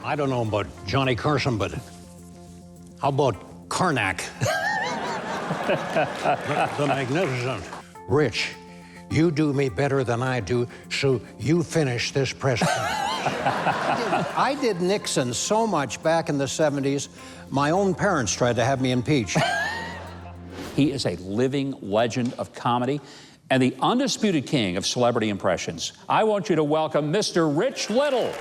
I don't know about Johnny Carson, but how about Carnac the Magnificent? Rich, you do me better than I do, so you finish this press conference. I did Nixon so much back in the 70s, my own parents tried to have me impeached. He is a living legend of comedy and the undisputed king of celebrity impressions. I want you to welcome Mr. Rich Little.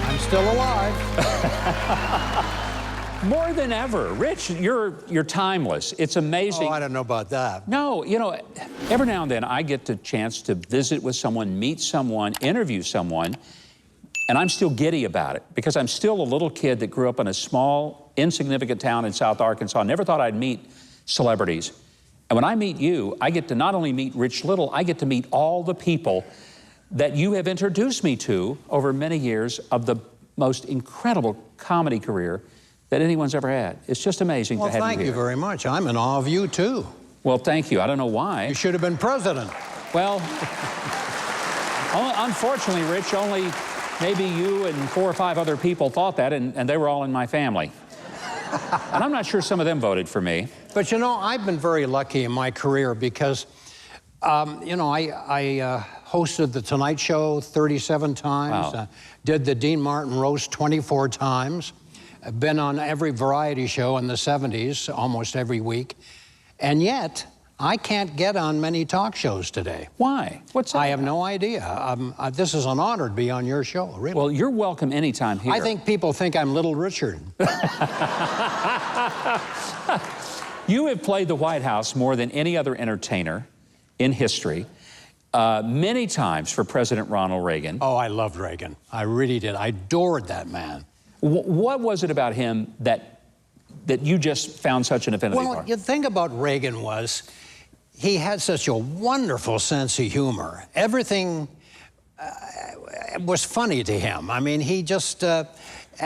I'm still alive. More than ever. Rich, you're timeless. It's amazing. Oh, I don't know about that. No, you know, every now and then I get the chance to visit with someone, meet someone, interview someone, and I'm still giddy about it because I'm still a little kid that grew up in a small, insignificant town in South Arkansas. Never thought I'd meet celebrities. And when I meet you, I get to not only meet Rich Little, I get to meet all the people that you have introduced me to over many years of the most incredible comedy career that anyone's ever had. It's just amazing to have you here. Well, thank you very much. I'm in awe of you, too. Well, thank you. I don't know why. You should have been president. Well, unfortunately, Rich, only maybe you and 4 or 5 other people thought that, and they were all in my family. And I'm not sure some of them voted for me. But, you know, I've been very lucky in my career because, you know, I hosted The Tonight Show 37 times, Wow. Did the Dean Martin Roast 24 times, I've been on every variety show in the 70s, almost every week, and yet I can't get on many talk shows today. Why? What's that? I have no idea. This is an honor to be on your show, really. Well, you're welcome anytime here. I think people think I'm Little Richard. You have played the White House more than any other entertainer in history, many times for President Ronald Reagan. Oh, I loved Reagan. I really did. I adored that man. What was it about him that you just found such an affinity for? Well, the thing about Reagan was he had such a wonderful sense of humor. Everything was funny to him. I mean, he just, and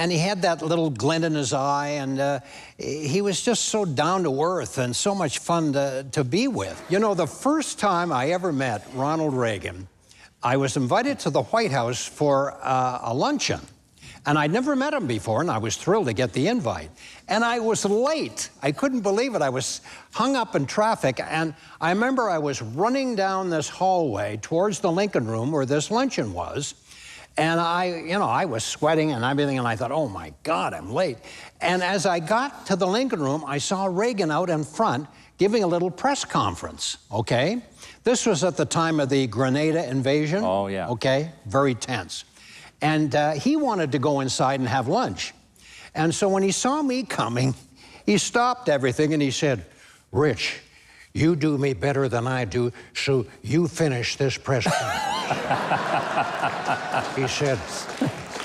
he had that little glint in his eye, and he was just so down to earth and so much fun to be with. You know, the first time I ever met Ronald Reagan, I was invited to the White House for a luncheon. And I'd never met him before, and I was thrilled to get the invite. And I was late. I couldn't believe it. I was hung up in traffic, and I remember I was running down this hallway towards the Lincoln Room where this luncheon was, and I was sweating and everything, and I thought, oh my God, I'm late. And as I got to the Lincoln Room, I saw Reagan out in front giving a little press conference, okay? This was at the time of the Grenada invasion. Oh, yeah. Okay, very tense. And he wanted to go inside and have lunch. And so when he saw me coming, he stopped everything and he said, Rich, you do me better than I do, so you finish this press conference. He said,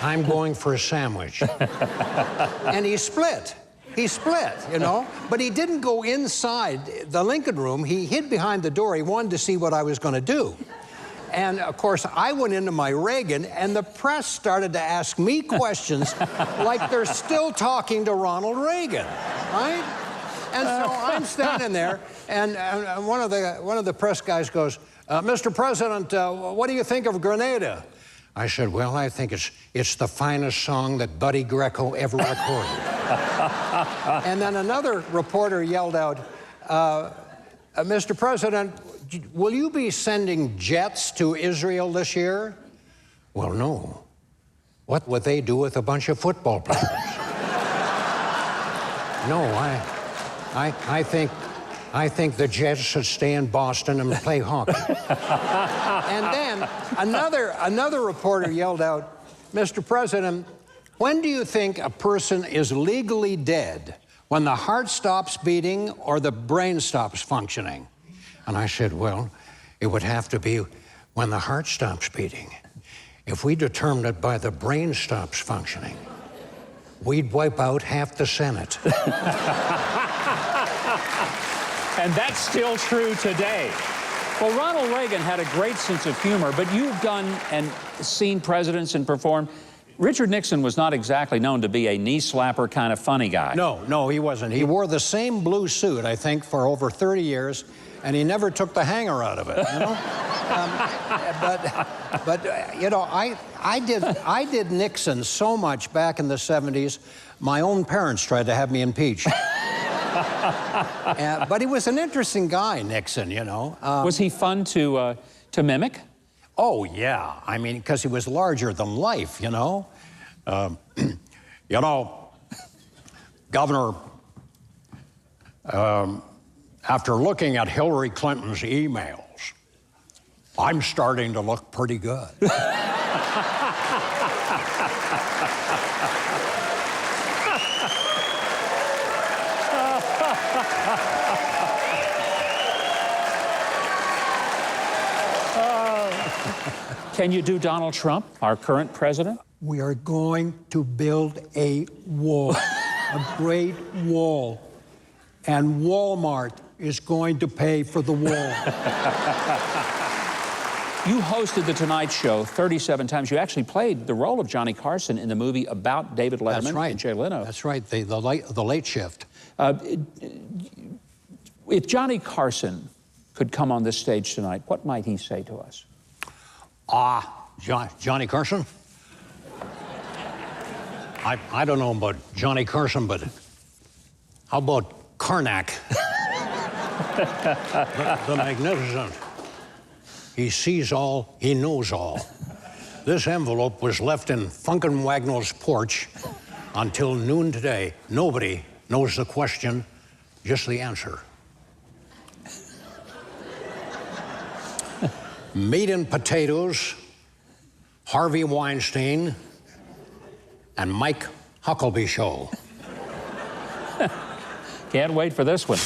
I'm going for a sandwich. And he split. He split, you know, but he didn't go inside the Lincoln Room. He hid behind the door. He wanted to see what I was going to do. And, of course, I went into my Reagan, and the press started to ask me questions like they're still talking to Ronald Reagan, right? And so I'm standing there, and one of the press guys goes, Mr. President, what do you think of Grenada? I said, well, I think it's the finest song that Buddy Greco ever recorded. And then another reporter yelled out, Mr. President, will you be sending jets to Israel this year? Well, no. What would they do with a bunch of football players? No, I think the Jets should stay in Boston and play hockey. And then another reporter yelled out, Mr. President, when do you think a person is legally dead? When the heart stops beating or the brain stops functioning? And I said, well, it would have to be when the heart stops beating. If we determined it by the brain stops functioning, we'd wipe out half the Senate. And that's still true today. Well, Ronald Reagan had a great sense of humor, but you've done and seen presidents and performed. Richard Nixon was not exactly known to be a knee slapper kind of funny guy. No, he wasn't. He wore the same blue suit, I think, for over 30 years, and he never took the hanger out of it, you know? You know, I did Nixon so much back in the 70s, my own parents tried to have me impeached. But he was an interesting guy, Nixon, you know. Was he fun to mimic? Oh, yeah. I mean, because he was larger than life, you know. You know, Governor, after looking at Hillary Clinton's emails, I'm starting to look pretty good. Can you do Donald Trump, our current president? We are going to build a wall, a great wall, and Walmart is going to pay for the wall. You hosted The Tonight Show 37 times. You actually played the role of Johnny Carson in the movie about David Letterman. That's right. And Jay Leno. That's right, the late shift. If Johnny Carson could come on this stage tonight, what might he say to us? Johnny Carson? I don't know about Johnny Carson, but how about Carnac the Magnificent? He sees all, he knows all. This envelope was left in Funkin' Wagnall's porch until noon today. Nobody knows the question, just the answer. Meat and potatoes, Harvey Weinstein, and Mike Huckabee show. Can't wait for this one.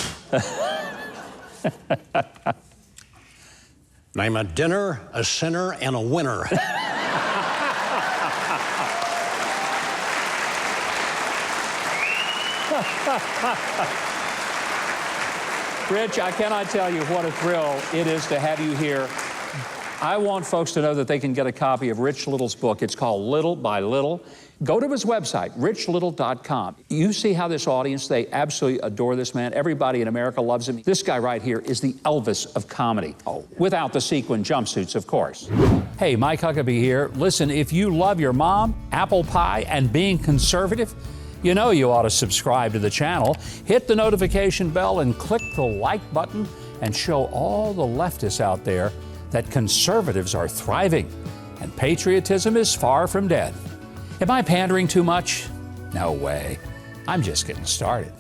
Name a dinner, a sinner, and a winner. Rich, I cannot tell you what a thrill it is to have you here. I want folks to know that they can get a copy of Rich Little's book. It's called Little by Little. Go to his website, richlittle.com. You see how this audience, they absolutely adore this man. Everybody in America loves him. This guy right here is the Elvis of comedy. Oh, without the sequin jumpsuits, of course. Hey, Mike Huckabee here. Listen, if you love your mom, apple pie, and being conservative, you know you ought to subscribe to the channel, hit the notification bell, and click the like button, and show all the leftists out there that conservatives are thriving and patriotism is far from dead. Am I pandering too much? No way. I'm just getting started.